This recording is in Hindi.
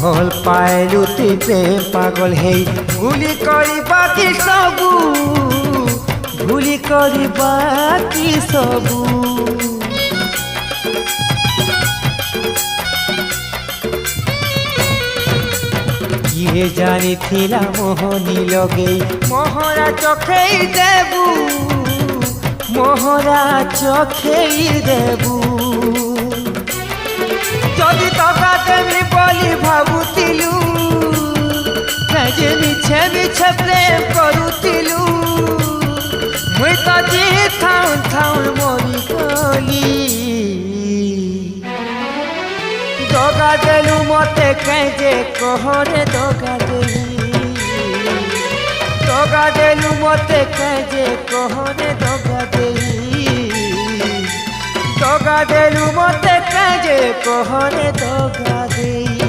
भल पाइलु तुई प्रेम पागल हे भूली करी बाकी सबू भूली करी बाकी सबू किए जानी थिला मोहनी लगे मोहरा चोखे देबू मोहरा चोखे देबू जदि टका देवी बोली भावुतिलु जे मिछे मिछे प्रेम करुतिलु मुई तो जी थाउन थाउन मरी गली दगा देलु मते कहे कहरे दगा देलु मते कहे कहरे दगा देलु मते कहे कहरे दगा देई।